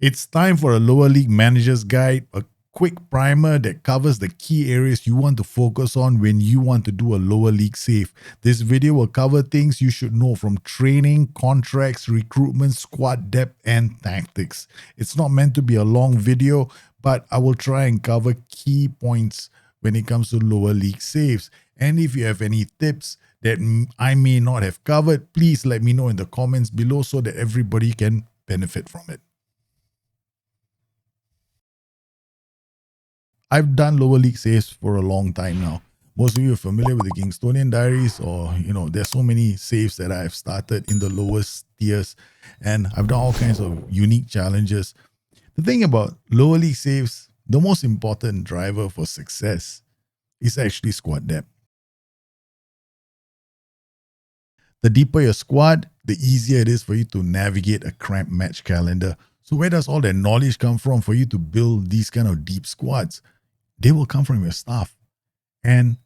It's time for a lower league manager's guide, a quick primer that covers the key areas you want to focus on when you want to do a lower league save. This video will cover things you should know from training, contracts, recruitment, squad depth, and tactics. It's not meant to be a long video, but I will try and cover key points when it comes to lower league saves. And if you have any tips that I may not have covered, please let me know in the comments below so that everybody can benefit from it. I've done lower league saves for a long time now. Most of you are familiar with the Kingstonian Diaries, or there's so many saves that I've started in the lowest tiers, and I've done all kinds of unique challenges. The thing about lower league saves, the most important driver for success is actually squad depth. The deeper your squad, the easier it is for you to navigate a cramped match calendar. So where does all that knowledge come from for you to build these kind of deep squads? They will come from your staff. And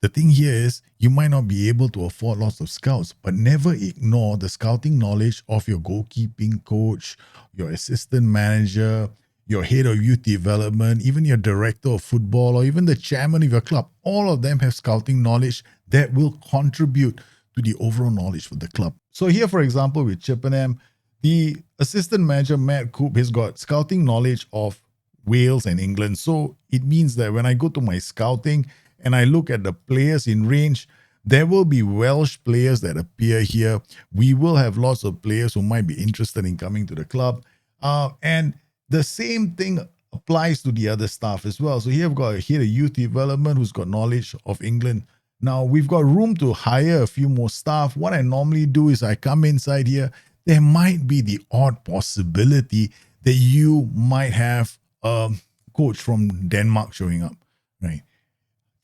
the thing here is, you might not be able to afford lots of scouts, but never ignore the scouting knowledge of your goalkeeping coach, your assistant manager, your head of youth development, even your director of football, or even the chairman of your club. All of them have scouting knowledge that will contribute to the overall knowledge for the club. So here, for example, with Chippenham, the assistant manager, Matt Coop, has got scouting knowledge of Wales and England. So it means that when I go to my scouting and I look at the players in range, there will be Welsh players that appear here. We will have lots of players who might be interested in coming to the club. And the same thing applies to the other staff as well. So here I've got here a youth development who's got knowledge of England. Now we've got room to hire a few more staff. What I normally do is I come inside here. There might be the odd possibility that you might have a coach from Denmark showing up, right?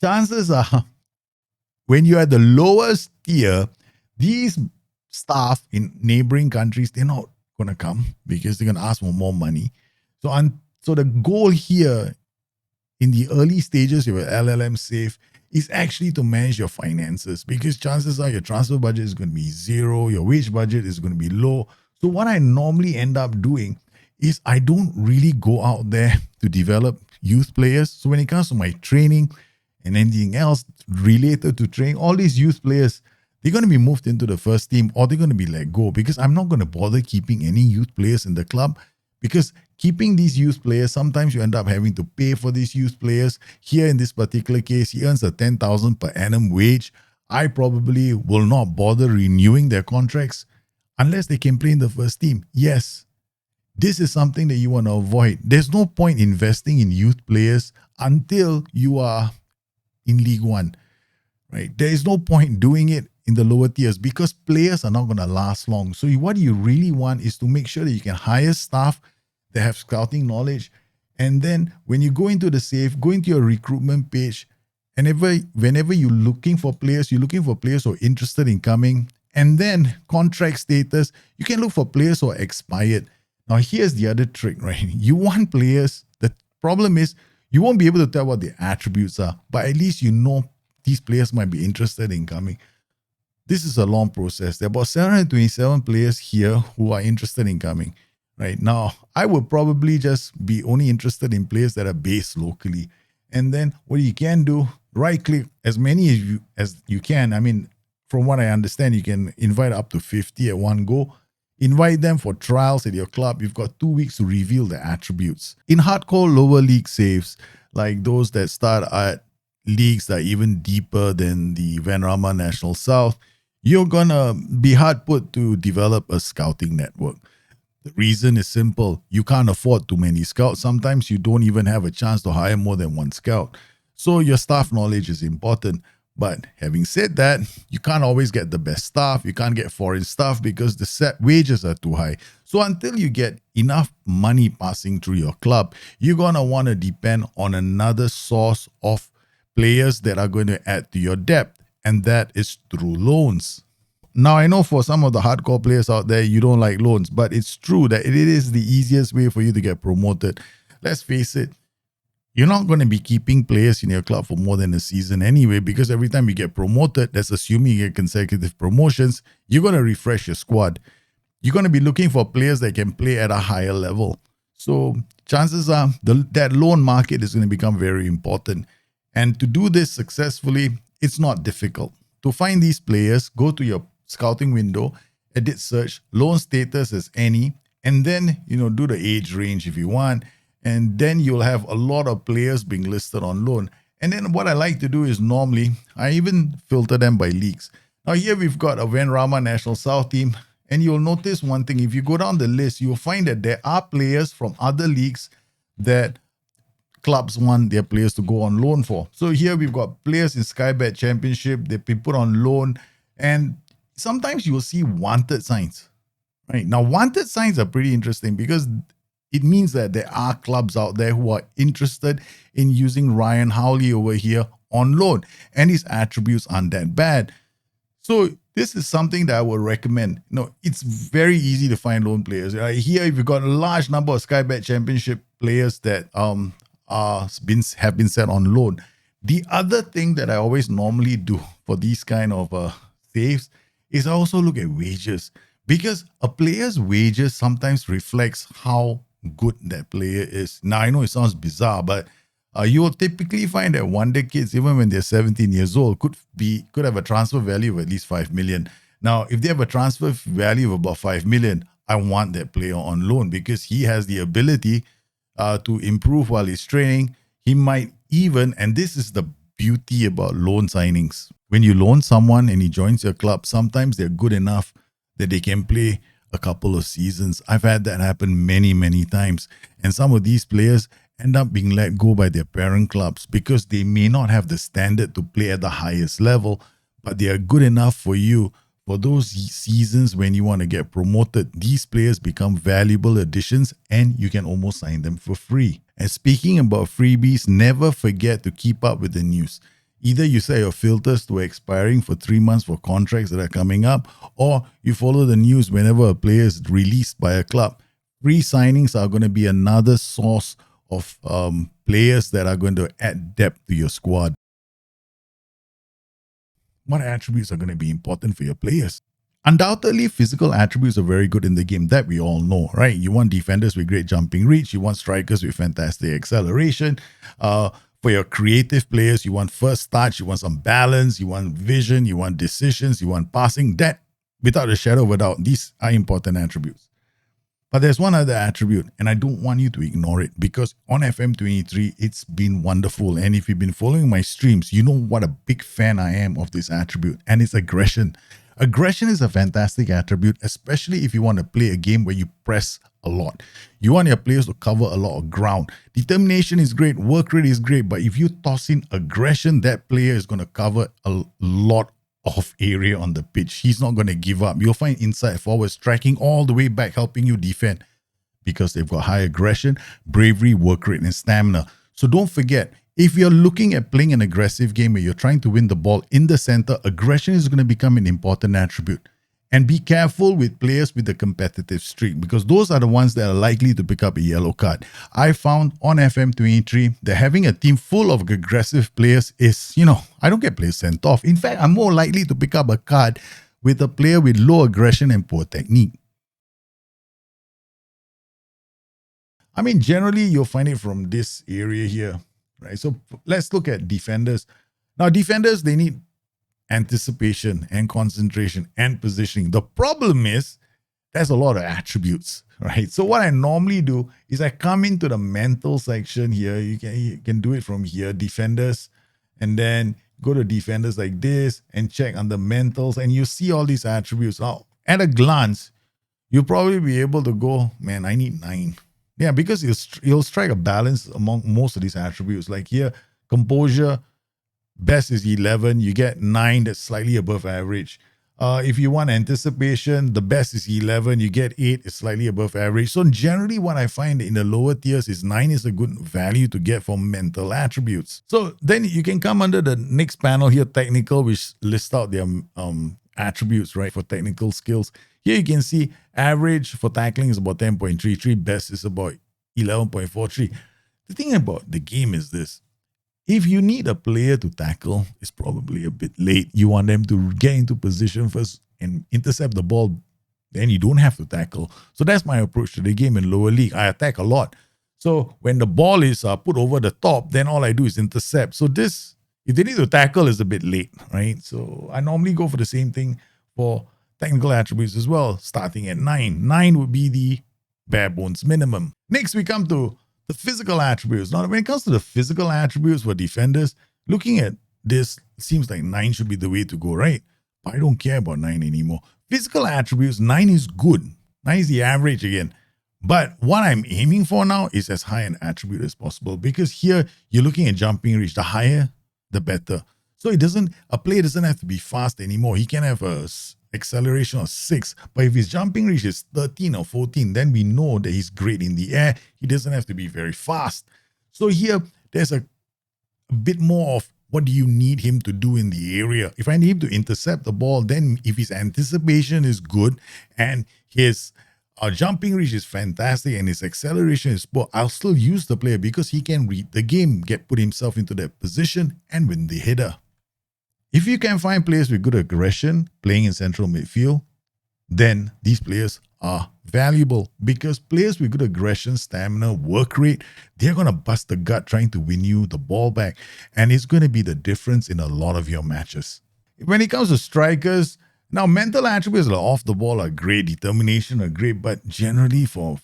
Chances are, when you're at the lowest tier, these staff in neighboring countries, they're not going to come because they're going to ask for more money. So the goal here in the early stages of your LLM save is actually to manage your finances, because chances are your transfer budget is going to be zero, your wage budget is going to be low. So what I normally end up doing is I don't really go out there to develop youth players. So when it comes to my training and anything else related to training, all these youth players, they're going to be moved into the first team or they're going to be let go, because I'm not going to bother keeping any youth players in the club, because keeping these youth players, sometimes you end up having to pay for these youth players. Here in this particular case, he earns a 10,000 per annum wage. I probably will not bother renewing their contracts unless they can play in the first team. Yes, this is something that you want to avoid. There's no point investing in youth players until you are in League One, right? There is no point doing it in the lower tiers because players are not going to last long. So what you really want is to make sure that you can hire staff that have scouting knowledge. And then when you go into the save, go into your recruitment page, and whenever you're looking for players, you're looking for players who are interested in coming. And then contract status, you can look for players who are expired. Now, here's the other trick, right? You want players. The problem is you won't be able to tell what their attributes are, but at least you know these players might be interested in coming. This is a long process. There are about 727 players here who are interested in coming. Right now, I would probably just be only interested in players that are based locally. And then what you can do, right click as many as you can. I mean, from what I understand, you can invite up to 50 at one go. Invite them for trials at your club. You've got 2 weeks to reveal their attributes. In hardcore lower league saves, like those that start at leagues that are even deeper than the Vanrama National South, you're going to be hard put to develop a scouting network. The reason is simple. You can't afford too many scouts. Sometimes you don't even have a chance to hire more than one scout. So your staff knowledge is important. But having said that, you can't always get the best staff. You can't get foreign staff because the set wages are too high. So until you get enough money passing through your club, you're going to want to depend on another source of players that are going to add to your depth. And that is through loans. Now, I know for some of the hardcore players out there, you don't like loans, but it's true that it is the easiest way for you to get promoted. Let's face it, you're not going to be keeping players in your club for more than a season anyway, because every time you get promoted, that's assuming you get consecutive promotions, you're going to refresh your squad. you're going to be looking for players that can play at a higher level. So chances are that loan market is going to become very important. And to do this successfully, it's not difficult. To find these players, go to your scouting window, edit search, loan status as any, and then, do the age range if you want. And then you'll have a lot of players being listed on loan. And then what I like to do is normally, I even filter them by leagues. Now here we've got a Venrama National South team. And you'll notice one thing, if you go down the list, you'll find that there are players from other leagues that clubs want their players to go on loan for. So here we've got players in Skybet Championship, they've been put on loan. And sometimes you will see wanted signs. Right? Now, wanted signs are pretty interesting because it means that there are clubs out there who are interested in using Ryan Howley over here on loan. And his attributes aren't that bad. So this is something that I would recommend. It's very easy to find loan players. Here, we've got a large number of Skybet Championship players that have been set on loan. The other thing that I always normally do for these kind of saves is I also look at wages, because a player's wages sometimes reflects how good that player is. Now, I know it sounds bizarre, but you will typically find that wonder kids, even when they're 17 years old, could have a transfer value of at least 5 million. Now, if they have a transfer value of about 5 million, I want that player on loan because he has the ability to improve while he's training. He might even, and this is the beauty about loan signings, when you loan someone and he joins your club, sometimes they're good enough that they can play a couple of seasons. I've had that happen many, many times. And some of these players end up being let go by their parent clubs because they may not have the standard to play at the highest level, but they are good enough for you. For those seasons when you want to get promoted, these players become valuable additions and you can almost sign them for free. And speaking about freebies, never forget to keep up with the news. Either you set your filters to expiring for 3 months for contracts that are coming up, or you follow the news whenever a player is released by a club. Free signings are going to be another source of players that are going to add depth to your squad. What attributes are going to be important for your players? Undoubtedly, physical attributes are very good in the game. That we all know, right? You want defenders with great jumping reach. You want strikers with fantastic acceleration. For your creative players, you want first touch. You want some balance. You want vision. You want decisions. You want passing. That, without a shadow of a doubt, these are important attributes. But there's one other attribute, and I don't want you to ignore it, because on FM23, it's been wonderful. And if you've been following my streams, you know what a big fan I am of this attribute, and it's aggression. Aggression is a fantastic attribute, especially if you want to play a game where you press a lot. You want your players to cover a lot of ground. Determination is great, work rate is great, but if you toss in aggression, that player is going to cover a lot of area on the pitch. He's not going to give up. You'll find inside forwards tracking all the way back, helping you defend because they've got high aggression, bravery, work rate, and stamina. So don't forget, if you're looking at playing an aggressive game where you're trying to win the ball in the center, aggression is going to become an important attribute. And be careful with players with a competitive streak, because those are the ones that are likely to pick up a yellow card. I found on FM23 that having a team full of aggressive players is, I don't get players sent off. In fact, I'm more likely to pick up a card with a player with low aggression and poor technique. I mean, generally, you'll find it from this area here, right? So let's look at defenders. Now, defenders, they need anticipation and concentration and positioning. The problem is there's a lot of attributes, right? So what I normally do is I come into the mental section here. You can do it from here, defenders, and then go to defenders like this and check under mentals, and you see all these attributes. Now, at a glance, you'll probably be able to go, man, I need 9. Yeah, because you'll strike a balance among most of these attributes. Like here, composure, best is 11. You get 9, that's slightly above average. If you want anticipation, the best is 11. You get 8, it's slightly above average. So generally what I find in the lower tiers is 9 is a good value to get for mental attributes. So then you can come under the next panel here, technical, which lists out their attributes, right, for technical skills. Here you can see average for tackling is about 10.33. Best is about 11.43. The thing about the game is this. If you need a player to tackle, it's probably a bit late. You want them to get into position first and intercept the ball then you don't have to tackle. So that's my approach to the game in lower league. I attack a lot. So when the ball is put over the top, then all I do is intercept. So this, if they need to tackle, is a bit late, right? So I normally go for the same thing for technical attributes as well, starting at 9. 9 would be the bare bones minimum. Next, we come to the physical attributes. Now, when it comes to the physical attributes for defenders, looking at this, seems like 9 should be the way to go, right? But I don't care about 9 anymore. Physical attributes, 9 is good. 9 is the average again. But what I'm aiming for now is as high an attribute as possible, because here you're looking at jumping reach. The higher, the better. So a player doesn't have to be fast anymore. He can have a acceleration of 6, but if his jumping reach is 13 or 14, then we know that he's great in the air. He doesn't have to be very fast. So here, there's a bit more of what do you need him to do in the area. If I need him to intercept the ball, then if his anticipation is good and his jumping reach is fantastic and his acceleration is poor, I'll still use the player because he can read the game, put himself into that position and win the header. If you can find players with good aggression playing in central midfield, then these players are valuable, because players with good aggression, stamina, work rate, they're going to bust the gut trying to win you the ball back. And it's going to be the difference in a lot of your matches. When it comes to strikers, now mental attributes like off the ball are great, determination are great, but generally for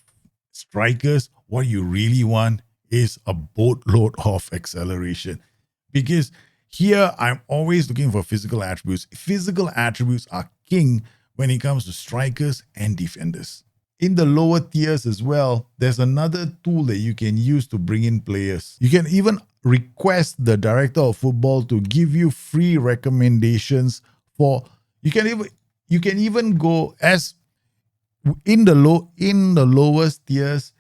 strikers, what you really want is a boatload of acceleration. Because here, I'm always looking for physical attributes. Physical attributes are king when it comes to strikers and defenders. In the lower tiers as well, there's another tool that you can use to bring in players. You can even request the director of football to give you free recommendations for. You can even go as in the lowest tiers.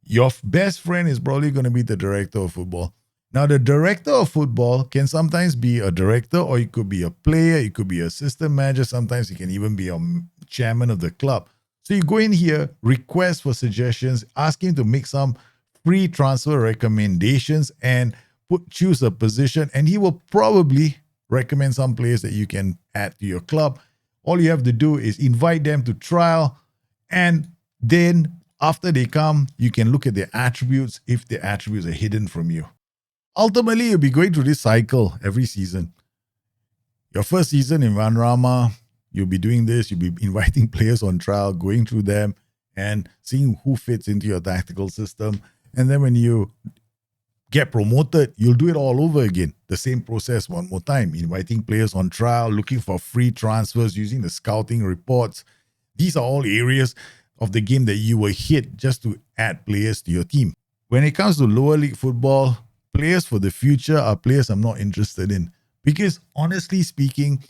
Your best friend is probably going to be the director of football. Now, the director of football can sometimes be a director, or it could be a player, it could be an assistant manager, sometimes it can even be a chairman of the club. So you go in here, request for suggestions, ask him to make some free transfer recommendations and choose a position, and he will probably recommend some players that you can add to your club. All you have to do is invite them to trial, and then after they come, you can look at their attributes if their attributes are hidden from you. Ultimately, you'll be going through this cycle every season. Your first season in Vanrama, you'll be doing this. You'll be inviting players on trial, going through them and seeing who fits into your tactical system. And then when you get promoted, you'll do it all over again. The same process one more time, inviting players on trial, looking for free transfers, using the scouting reports. These are all areas of the game that you will hit just to add players to your team. When it comes to lower league football, players for the future are players I'm not interested in, because honestly speaking,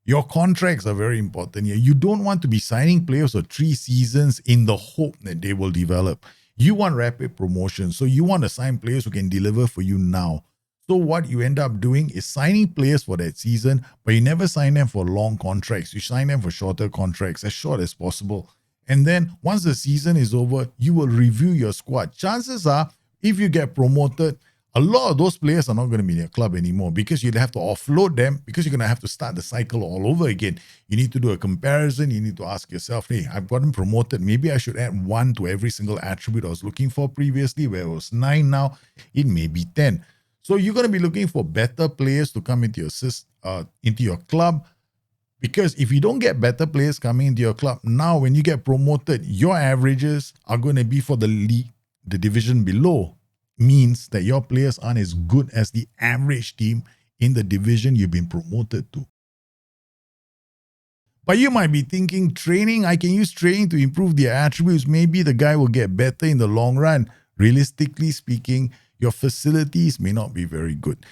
your contracts are very important here. You don't want to be signing players for 3 seasons in the hope that they will develop. You want rapid promotion, so you want to sign players who can deliver for you now. So what you end up doing is signing players for that season, but you never sign them for long contracts. You sign them for shorter contracts, as short as possible. And then once the season is over, you will review your squad. Chances are, if you get promoted, a lot of those players are not going to be in your club anymore, because you'd have to offload them, because you're going to have to start the cycle all over again. You need to do a comparison. You need to ask yourself, hey, I've gotten promoted. Maybe I should add 1 to every single attribute I was looking for previously, where it was 9 now. It may be 10. So you're going to be looking for better players to come into your club, because if you don't get better players coming into your club, now when you get promoted, your averages are going to be for the league, the division below. Means that your players aren't as good as the average team in the division you've been promoted to. But you might be thinking, training, I can use training to improve their attributes. Maybe the guy will get better in the long run. Realistically speaking, your facilities may not be very good.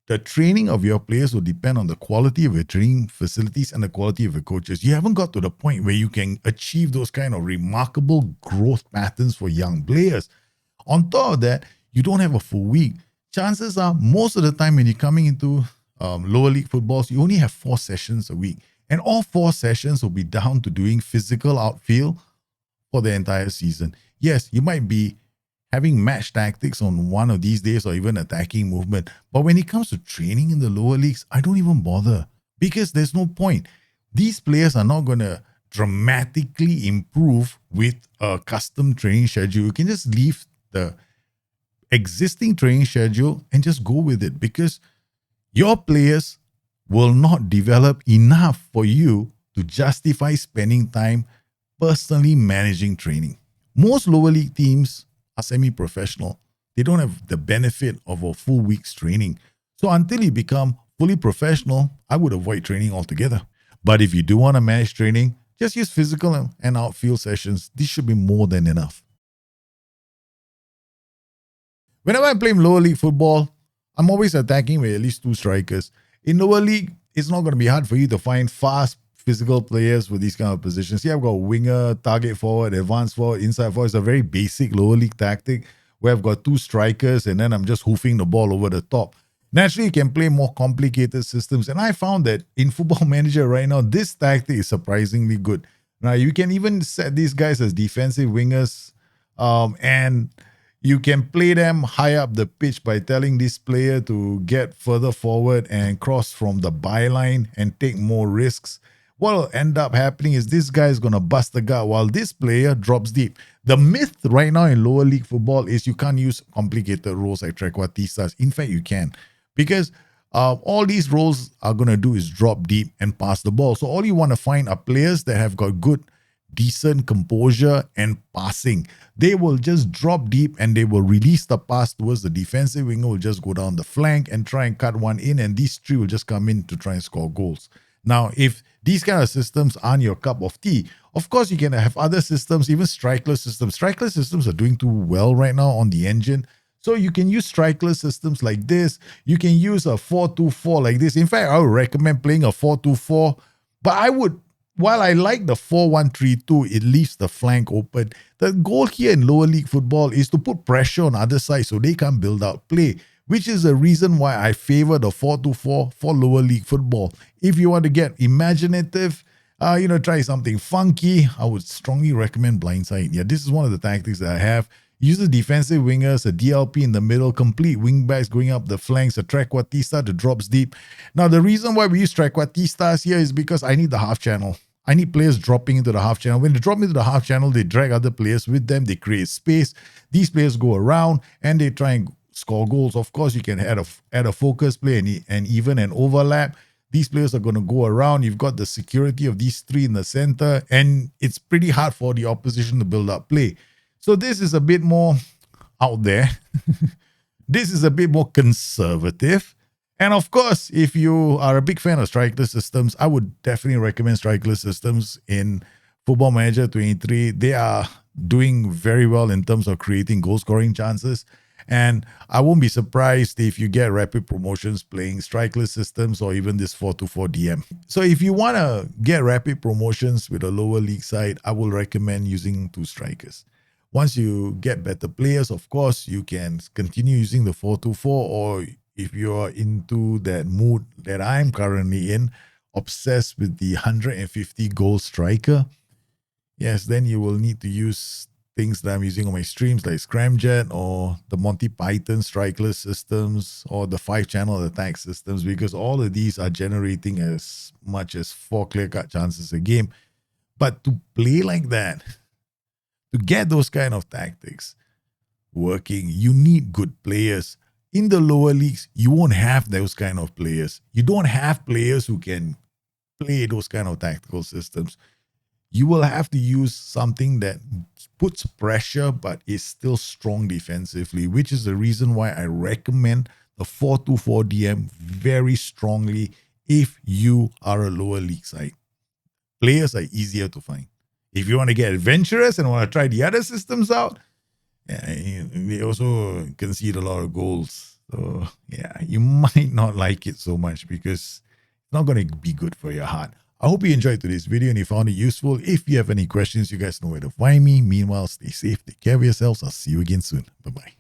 The training of your players will depend on the quality of your training facilities and the quality of your coaches. You haven't got to the point where you can achieve those kind of remarkable growth patterns for young players. On top of that, you don't have a full week. Chances are, most of the time when you're coming into lower league footballs, you only have 4 sessions a week. And all 4 sessions will be down to doing physical outfield for the entire season. Yes, you might be having match tactics on one of these days, or even attacking movement. But when it comes to training in the lower leagues, I don't even bother, because there's no point. These players are not going to dramatically improve with a custom training schedule. You can just leave the existing training schedule and just go with it, because your players will not develop enough for you to justify spending time personally managing training. Most lower league teams are semi-professional. They don't have the benefit of a full week's training. So until you become fully professional, I would avoid training altogether. But if you do want to manage training, just use physical and outfield sessions. This should be more than enough. Whenever I play lower league football, I'm always attacking with at least 2 strikers. In lower league, it's not going to be hard for you to find fast, physical players with these kind of positions. Yeah, I've got winger, target forward, advanced forward, inside forward. It's a very basic lower league tactic where I've got 2 strikers and then I'm just hoofing the ball over the top. Naturally, you can play more complicated systems. And I found that in Football Manager right now, this tactic is surprisingly good. Now, you can even set these guys as defensive wingers, and you can play them high up the pitch by telling this player to get further forward and cross from the byline and take more risks. What will end up happening is this guy is going to bust the gut while this player drops deep. The myth right now in lower league football is you can't use complicated roles like trequartistas. In fact, you can, because all these roles are going to do is drop deep and pass the ball. So all you want to find are players that have got good, decent composure and passing. They will just drop deep and they will release the pass towards the defensive winger, will just go down the flank and try and cut one in, and these 3 will just come in to try and score goals. Now, if these kind of systems aren't your cup of tea, of course you can have other systems, even strikeless systems. Strikeless systems are doing too well right now on the engine. So you can use strikeless systems like this. You can use a 4-2-4 like this. In fact, I would recommend playing a 4-2-4, but while I like the 4-1-3-2, it leaves the flank open. The goal here in lower league football is to put pressure on other side so they can't build out play, which is the reason why I favor the 4-2-4 for lower league football. If you want to get imaginative, try something funky, I would strongly recommend blindside. Yeah, this is one of the tactics that I have. Use the defensive wingers, a DLP in the middle, complete wingbacks going up the flanks, a trequartista that drops deep. Now, the reason why we use trequartistas here is because I need the half channel. I need players dropping into the half channel. When they drop into the half channel, they drag other players with them. They create space. These players go around and they try and score goals. Of course, you can add a focus play and even an overlap. These players are going to go around. You've got the security of these 3 in the center, and it's pretty hard for the opposition to build up play. So this is a bit more out there. This is a bit more conservative. And of course, if you are a big fan of strikeless systems, I would definitely recommend strikeless systems in Football Manager 23. They are doing very well in terms of creating goal scoring chances. And I won't be surprised if you get rapid promotions playing strikeless systems or even this 4-2-4 DM. So if you want to get rapid promotions with a lower league side, I will recommend using 2 strikers. Once you get better players, of course, you can continue using the 4-2-4, or if you're into that mood that I'm currently in, obsessed with the 150 goal striker, yes, then you will need to use things that I'm using on my streams like Scramjet or the Monty Python strikeless systems or the 5-channel attack systems, because all of these are generating as much as 4 clear-cut chances a game. But to play like that, to get those kind of tactics working, you need good players. In the lower leagues, you won't have those kind of players. You don't have players who can play those kind of tactical systems. You will have to use something that puts pressure but is still strong defensively, which is the reason why I recommend the 4-2-4 DM very strongly if you are a lower league side. Players are easier to find. If you want to get adventurous and want to try the other systems out, they also concede a lot of goals. So, yeah, you might not like it so much because it's not going to be good for your heart. I hope you enjoyed today's video and you found it useful. If you have any questions, you guys know where to find me. Meanwhile, stay safe, take care of yourselves. I'll see you again soon. Bye-bye.